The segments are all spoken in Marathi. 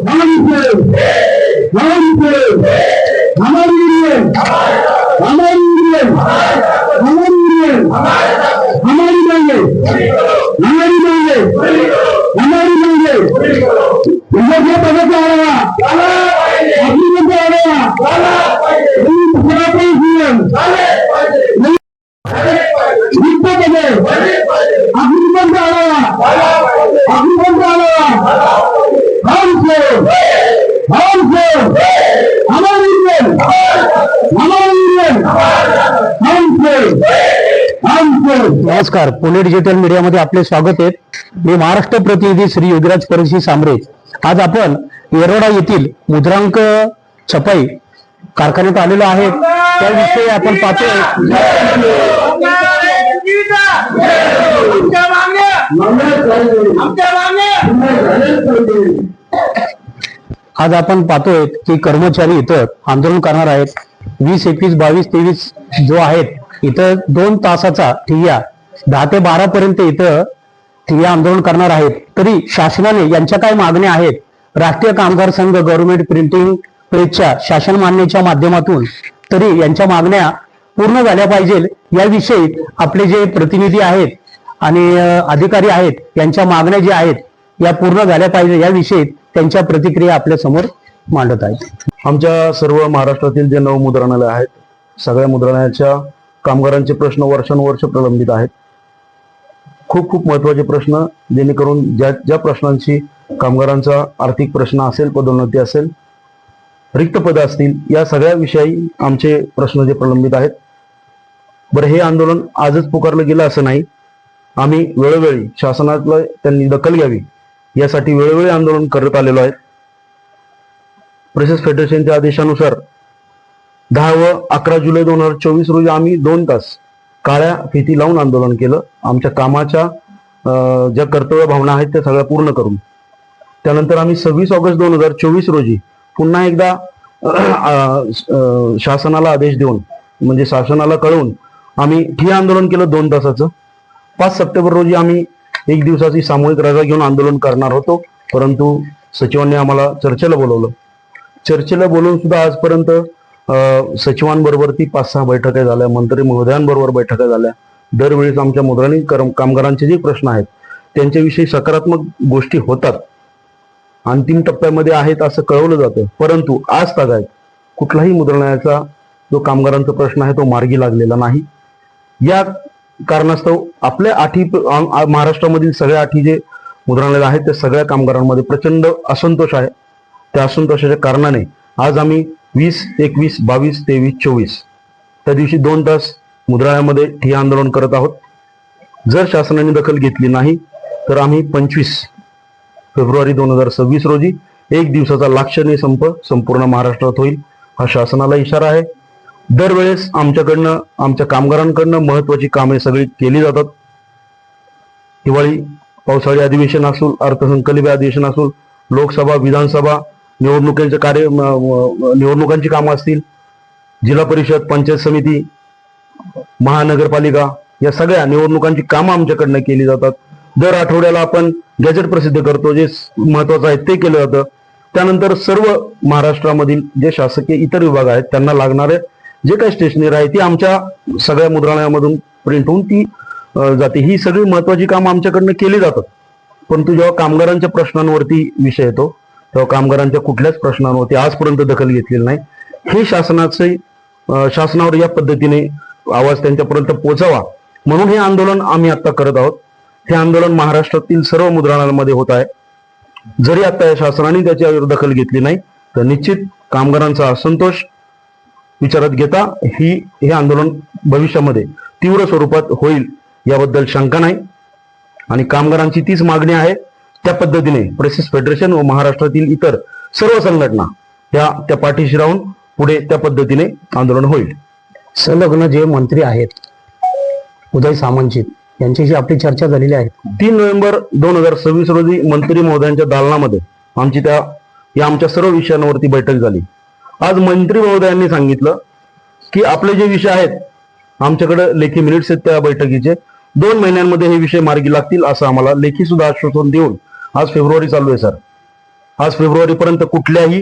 हमारी यूनियन, हमारी यूनियन, हमारी यूनियन, हमारी मांगे, हमारी मांगे, हमारी मांगे। मुझे पता चल रहा अपनी मुझे आ रहा यूनियन अपनी बंद आ रहा अपनी बंद आ रहा हमसे हमारी यूनियन, हमारी यूनियन, हमसे। नमस्कार, पुणे डिजिटल मीडियामध्ये आपले स्वागत आहे। मी महाराष्ट्र प्रतिनिधी श्री योगीराज परशी सांबरे। आज आपण येरोडा येथील मुद्रांक छपाई कारखान्यात आलेलो आहे। त्याविषयी आपण पाहतोय आज आपण पाहतोय की कर्मचारी इथं आंदोलन करणार आहेत। 20, 21, 22, 23 जो आहेत इथं 2 तासाचा ठिय्या 10 ते 12 पर्यंत इथं ठिय्या आंदोलन करणार आहेत। तरी शासनाने यांच्या काय मागण्या आहेत, राष्ट्रीय कामगार संघ गव्हर्नमेंट प्रिंटिंग प्रेसच्या शासन मान्यच्या माध्यमातून तरी यांच्या मागण्या पूर्ण झाल्या पाहिजे याविषयी आपले जे प्रतिनिधी आहेत आणि अधिकारी आहेत यांच्या मागण्या ज्या आहेत या पूर्ण झाल्या पाहिजे याविषयी त्यांच्या प्रतिक्रिया आपल्या समोर मांडत आहेत। आमच्या सर्व महाराष्ट्रातील जे 9 मुद्रणालय आहेत, सगळ्या मुद्रणालयाच्या कामगारांचे प्रश्न वर्षानुवर्ष प्रलंबित आहेत। खूप महत्वाचे प्रश्न, जेणेकरून ज्या प्रश्नांची कामगारांचा आर्थिक प्रश्न असेल, पदोन्नती असेल, रिक्त पद असतील, या सगळ्या विषयी आमचे प्रश्न जे प्रलंबित आहेत। बरं, हे आंदोलन आजच पुकारलं गेलं असं नाही। आम्ही वेळोवेळी शासनाला त्यांनी दखल घ्यावी यासाठी वेळोवेळी आंदोलन करत आलेलो आहे। प्रेसेस फेडरेशनच्या आदेशानुसार 10 व 11 जुलै 2024 रोजी आम्ही 2 तास काळ्या फिती लावून आंदोलन केलं, आमच्या कामाच्या ज्या कर्तव्य भावना आहेत त्या सगळ्या पूर्ण करून। त्यानंतर आम्ही 26 ऑगस्ट 2024 रोजी पुन्हा एकदा शासनाला आदेश देऊन, म्हणजे शासनाला कळवून आम्ही ठिय्या आंदोलन केलं 2 तासाचं। 5 सप्टेंबर रोजी आम्ही 1 दिवसाची सामूहिक रजा घेऊन आंदोलन करणार होतो, परंतु सचिवांनी आम्हाला चर्चेला बोलवलं। चर्चेला बोलवून सुद्धा आजपर्यंत सचिवांबरोबर ती 5-6 बैठका झाल्या, मंत्री महोदयांबरोबर बैठका झाल्या। दरवेळेस आमच्या मुद्राणी कामगारांचे जे प्रश्न आहेत त्यांच्याविषयी सकारात्मक गोष्टी होतात, अंतिम टप्प्यामध्ये आहेत असं कळवलं जातं, परंतु आज तागायत कुठलाही मुद्रणालयाचा जो कामगारांचा प्रश्न आहे तो मार्गी लागलेला नाही। या कारणास्तव आपल्या 8 महाराष्ट्रामधील सगळ्या 8 जे मुद्रणालय आहेत त्या सगळ्या कामगारांमध्ये प्रचंड असंतोष आहे। त्या असंतोषाच्या कारणाने आज आम्ही 20, 21, 22, 23, 24 त्या दिवशी 2 तास मुद्रालयामध्ये ठिय्या आंदोलन करत आहोत। जर शासनाने दखल घेतली नाही तर आम्ही 25 फेब्रुवारी 2026 रोजी 1 दिवसाचा लाक्षणिक संप संपूर्ण महाराष्ट्रात होईल, हा शासनाला इशारा आहे। दरवेळेस आमच्याकडनं, आमच्या कामगारांकडनं महत्वाची कामे सगळी केली जातात। हिवाळी पावसाळी अधिवेशन असो, अर्थसंकल्पीय अधिवेशन असो, लोकसभा, विधानसभा, निवडणुकांची कामं असतील, जिल्हा परिषद, पंचायत समिती, महानगरपालिका, या सगळ्या निवडणुकांची कामं आमच्याकडनं केली जातात। दर आठवड्याला आपण गॅजेट प्रसिद्ध करतो, जे महत्वाचं आहे ते केलं जातं। त्यानंतर सर्व महाराष्ट्रामधील जे शासकीय इतर विभाग आहेत त्यांना लागणारे जे काही स्टेशनरी आहे ती आमच्या सगळ्या मुद्रणालयामधून प्रिंट होऊन ती जाते। ही सगळी महत्वाची कामं आमच्याकडनं केली जातात, परंतु जेव्हा कामगारांच्या प्रश्नांवरती विषय येतो तेव्हा कामगारांच्या कुठल्याच प्रश्नांवरती आजपर्यंत दखल घेतलेली नाही। हे शासनावर या पद्धतीने आवाज त्यांच्यापर्यंत पोहोचावा म्हणून हे आंदोलन आम्ही आता करत आहोत। हे आंदोलन महाराष्ट्रातील सर्व मुद्रणालयामध्ये होत आहे। जरी आता या शासनाने त्याच्यावर दखल घेतली नाही तर निश्चित कामगारांचा असंतोष विचारात घेता हे आंदोलन भविष्यामध्ये तीव्र स्वरूपात होईल याबद्दल शंका नाही। आणि कामगारांची तीच मागणी आहे, त्या पद्धतीने प्रेसेस फेडरेशन व महाराष्ट्रातील इतर सर्व संघटना त्या पाठीशी राहून पुढे त्या पद्धतीने आंदोलन होईल। संलग्न जे मंत्री आहेत उदय सामंत यांच्याशी आपली चर्चा झालेली आहे। 3 नोव्हेंबर 2026 रोजी मंत्री महोदयांच्या दालनामध्ये आमच्या सर्व विषयांवरती बैठक झाली। आज मंत्री महोदयांनी सांगितलं की आपले जे विषय आहेत आमच्याकडे लेखी मिनिट्स आहेत त्या बैठकीचे, 2 महिन्यांमध्ये हे विषय मार्गी लागतील असं आम्हाला लेखी सुद्धा आश्वासन देऊन आज फेब्रुवारी चालू आहे सर, आज फेब्रुवारीपर्यंत कुठल्याही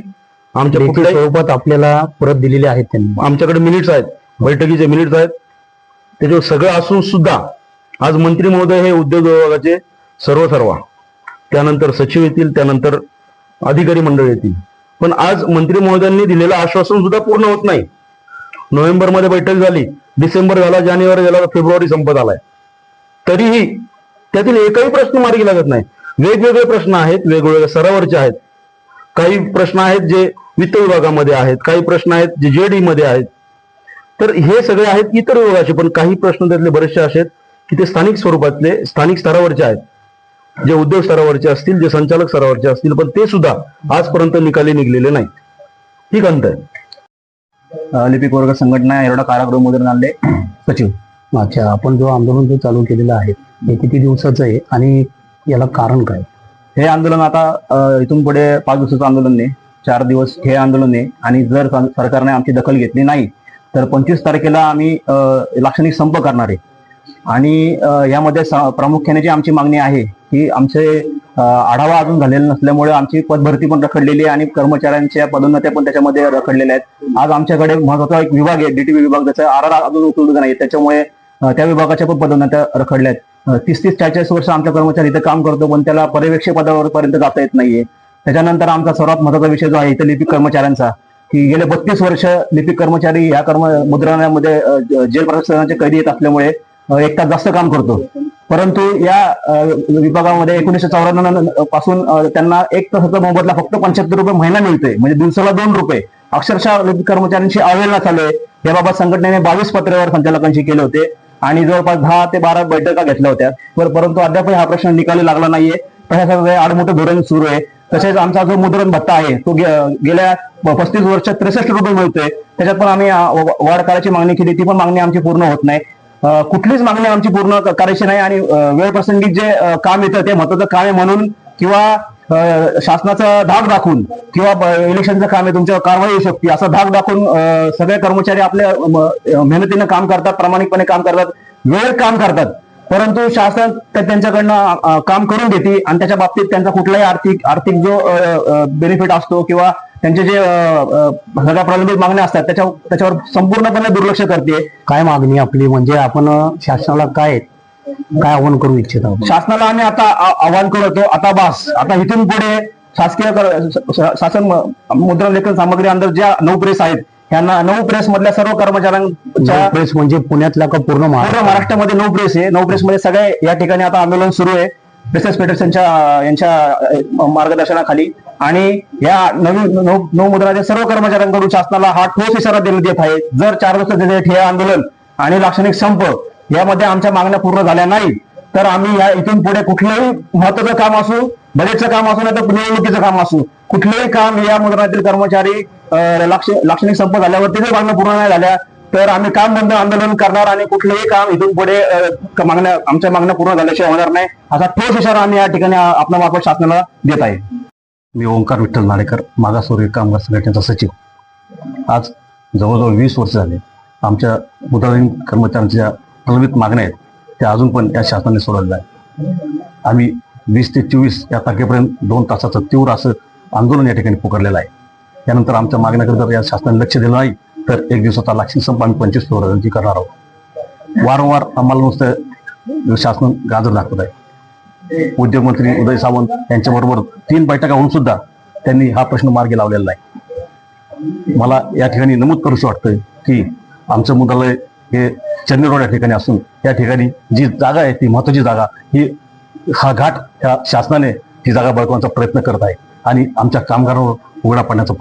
आमच्या लेखी कुठल्याही स्वरूपात आपल्याला परत दिलेले आहेत त्यांनी. आमच्याकडे मिनिट्स आहेत, बैठकीचे मिनिट्स आहेत, त्याच्यावर सगळं असून सुद्धा आज मंत्री महोदय हे उद्योग विभागाचे सर्व त्यानंतर सचिव येतील, त्यानंतर अधिकारी मंडळ येतील, पण आज मंत्री महोदयांनी दिलेलं आश्वासन सुद्धा पूर्ण होत नाही. नोव्हेंबरमध्ये बैठक झाली, डिसेंबर झाला, जानेवारी झाला, फेब्रुवारी संपत आलाय, तरीही त्यातील एकही प्रश्न मार्गी लागत नाही. वेगवेगळे प्रश्न आहेत, वेगवेगळ्या स्तरावरचे आहेत. काही प्रश्न आहेत जे वित्त विभागामध्ये आहेत, काही प्रश्न आहेत जे जेडी मध्ये आहेत. तर हे सगळे आहेत इतर विभागाचे, पण काही प्रश्न त्यातले बरेचसे असे आहेत की ते स्थानिक स्वरूपातले, स्थानिक स्तरावरचे आहेत, जे उद्योग स्तरावरचे असतील, जे संचालक स्तरावरचे असतील, पण ते सुद्धा आजपर्यंत निकाली निघलेले नाही. ही खंत आहे. लिपिक वर्ग संघटना एवढा कारागृह मुद्रण आणले सचिव. अच्छा, आपण जो आंदोलन जो चालू केलेलं आहे हे किती दिवसाचं आहे आणि याला कारण काय? हे आंदोलन आता इथून पुढे 5 दिवसाचं आंदोलन नाही, 4 दिवस हे आंदोलन आहे. आणि जर सरकारने आमची दखल घेतली नाही तर 25 तारखेला आम्ही लाक्षणिक संप करणार आहे. आणि यामध्ये प्रामुख्याने जी आमची मागणी आहे की आमचे आढावा अजून झालेला नसल्यामुळे आमची पदभरती पण रखडलेली आहे आणि कर्मचाऱ्यांच्या पदोन्नत्या पण त्याच्यामध्ये रखडलेल्या आहेत. आज आमच्याकडे महत्वाचा एक विभाग आहे, डीटीव्ही विभाग, त्याचा आर अजून उपलब्ध नाही, त्याच्यामुळे त्या विभागाच्या पण पदोन्नत्या रखडल्या आहेत. 30-40 वर्ष आमचा कर्मचारी इथे काम करतो, पण त्याला पर्यवेक्षक पदावर पर्यंत जाता येत नाहीये. त्याच्यानंतर आमचा सर्वात महत्वाचा विषय जो आहे इथे लिपिक कर्मचाऱ्यांचा, की गेले 32 वर्ष लिपिक कर्मचारी या मुद्रणामध्ये जेल प्रशासनाचे कैदी येत असल्यामुळे 1 तास जास्त काम करतो. परंतु या विभागामध्ये 1994 पासून त्यांना 1 तासाचा मोबदला फक्त 75 रुपये महिना मिळतोय, म्हणजे दिवसाला 2 रुपये. अक्षरशः लिपिक कर्मचाऱ्यांची अवहेलना चालू आहे. याबाबत संघटनेने 22 पत्रावर संचालकांशी केले होते आणि जवळपास 10 ते 12 बैठका घेतल्या होत्या, परंतु अद्यापही हा प्रश्न निकाली लागला नाहीये. प्रशासनाचे आडमोठे धोरण सुरू आहे. तसेच आमचा जो मुद्रण भत्ता आहे तो गेल्या 35 वर्षात 63 रुपये मिळतोय, त्याच्यात पण आम्ही वाढ करायची मागणी केली, ती पण मागणी आमची पूर्ण होत नाही. कुठलीच मागणी आमची पूर्ण करायची नाही. आणि वेळप्रसंगी जे काम येतं ते महत्वाचं काम आहे म्हणून किंवा शासनाचा धाक दाखवून किंवा इलेक्शनचं काम आहे तुमच्यावर कारवाई होऊ शकते असा धाक दाखवून सगळे कर्मचारी आपल्या मेहनतीनं काम करतात, प्रामाणिकपणे काम करतात, वेळेत काम करतात. परंतु शासन त्यांच्याकडनं काम करून घेते आणि त्याच्या बाबतीत त्यांचा कुठलाही आर्थिक जो बेनिफिट असतो किंवा त्यांचे जे सगळ्या प्रलंबित मागण्या असतात त्याच्यावर संपूर्णपणे दुर्लक्ष करते. काय मागणी आपली, म्हणजे आपण शासनाला काय आव्हान करू इच्छित आहोत? शासनाला आम्ही आता आव्हान करतो, आता बस, आता इथून पुढे शासन मुद्रण लेखन सामग्री अंदर ज्या 9 प्रेस आहेत, ह्यांना 9 प्रेस मधल्या सर्व कर्मचाऱ्यांच्या, प्रेस म्हणजे पुण्यातला का पूर्ण महाराष्ट्रामध्ये 9 प्रेस आहे, 9 प्रेस मध्ये सगळे या ठिकाणी आता आंदोलन सुरू आहे प्रेसेस फेडरेशनच्या यांच्या मार्गदर्शनाखाली. आणि या नवीन 9 मुद्रणाच्या सर्व कर्मचाऱ्यांकडून शासनाला हा ठोस इशारा देण्यात येत आहे, जर 4 दिवसाचे हे आंदोलन आणि लाक्षणिक संप यामध्ये आमच्या मागण्या पूर्ण झाल्या नाही तर आम्ही या इथून पुढे कुठलंही महत्वाचं काम असू, बजेटचं काम असू नाही तर निवडणुकीचं काम असू, कुठलंही काम या मुद्रणातील कर्मचारी लाक्षणिक संप झाल्यावरती जर मागण्या पूर्ण नाही झाल्या तर आम्ही काम बंद आंदोलन करणार आणि कुठलंही काम इथून पुढे आमच्या मागण्या पूर्ण झाल्याशिवाय होणार नाही असा ठोस इशारा आम्ही या ठिकाणी आपल्या मार्फत शासनाला देत आहे. मी ओंकार विठ्ठल नाडेकर, मागासवर्गीय कामगार संघटनेचा सचिव. आज जवळजवळ 20 वर्ष झाले आमच्या मुद्राधीन कर्मचाऱ्यांच्या ज्या प्रलंबित मागण्या आहेत त्या अजून पण या शासनाने सोडवल्या आहेत. आम्ही 20 ते 24 या तारखेपर्यंत 2 तासाचं तीव्र असं आंदोलन या ठिकाणी पुकारलेलं आहे. त्यानंतर आमच्या मागण्याकडे जर या शासनाने लक्ष दिलं नाही तर 1 दिवसाचा लाक्षणिक संप आम्ही 25 फेब्रुवारी करणार आहोत. वारंवार आम्हाला नुसतं शासन गाजर दाखवत आहे. उद्योगमंत्री उदय सामंत यांच्याबरोबर 3 बैठका होऊन सुद्धा त्यांनी हा प्रश्न मार्गी लावलेला नाही. मला या ठिकाणी नमूद करूशी वाटतंय की आमचं मुद्रालय हे चन्नी रोड या ठिकाणी असून या ठिकाणी जी जागा आहे ती महत्वाची जागा ही हा घाट ह्या शासनाने ती जागा बळकवण्याचा प्रयत्न करत आहे आणि आमच्या कामगारांवर उघडा पडण्याचा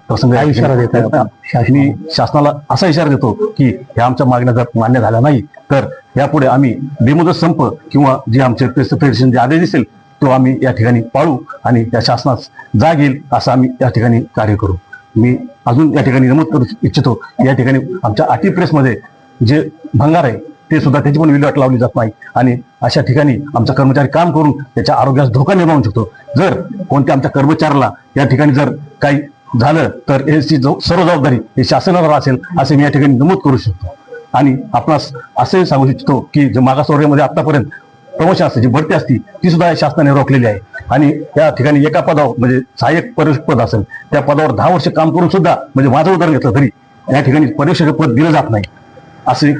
प्रसंग इशारा देत आहे. मी शासनाला असा इशारा देतो की ह्या आमच्या मागण्या जर मान्य झाल्या नाही तर यापुढे आम्ही बेमुदत संप किंवा जे आमचे प्रेस फेडरेशन जे आदेश दिसेल तो आम्ही या ठिकाणी पाळू आणि त्या शासनास जाग येईल असं आम्ही या ठिकाणी कार्य करू. मी अजून या ठिकाणी नमूद करू इच्छितो या ठिकाणी आमच्या आटी प्रेसमध्ये जे भंगार आहे ते सुद्धा त्याची पण विल्हेवाट लावली जात नाही आणि अशा ठिकाणी आमचा कर्मचारी काम करून त्याच्या आरोग्यास धोका निर्माण होऊ शकतो. जर कोणत्या आमच्या कर्मचाऱ्याला या ठिकाणी जर काही झालं तर याची सर्व जबाबदारी हे शासनावर असेल असे मी या ठिकाणी नमूद करू शकतो. आणि आपणास असे सांगू इच्छितो की जे मागासवर्गामध्ये आतापर्यंत प्रमोशन असते जी बढती असती ती सुद्धा शासनाने रोखलेली आहे. आणि त्या ठिकाणी एका पदावर म्हणजे सहाय्यक पर्यवेक्षक पद असेल त्या पदावर 10 वर्ष काम करून सुद्धा म्हणजे माझं उदाहरण घेतलं तरी या ठिकाणी पर्यवेक्षक पद दिलं जात नाही. असे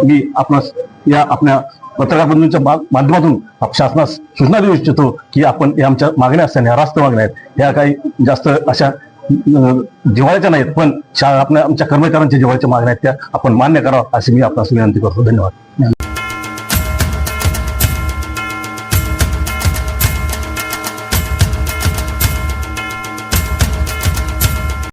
मी आपणास या आपल्या पत्रकार बंधूंच्या माध्यमातून शासनास सूचना देऊ इच्छितो की आपण या आमच्या मागण्या असताना रास्त मागण्या आहेत ह्या काही जास्त अशा जिव्हाळ्याच्या नाहीत, पण आमच्या कर्मचाऱ्यांच्या जिव्हाळ्याच्या मागण्या आहेत त्या आपण मान्य करावं अशी मी आपणास विनंती करतो. धन्यवाद.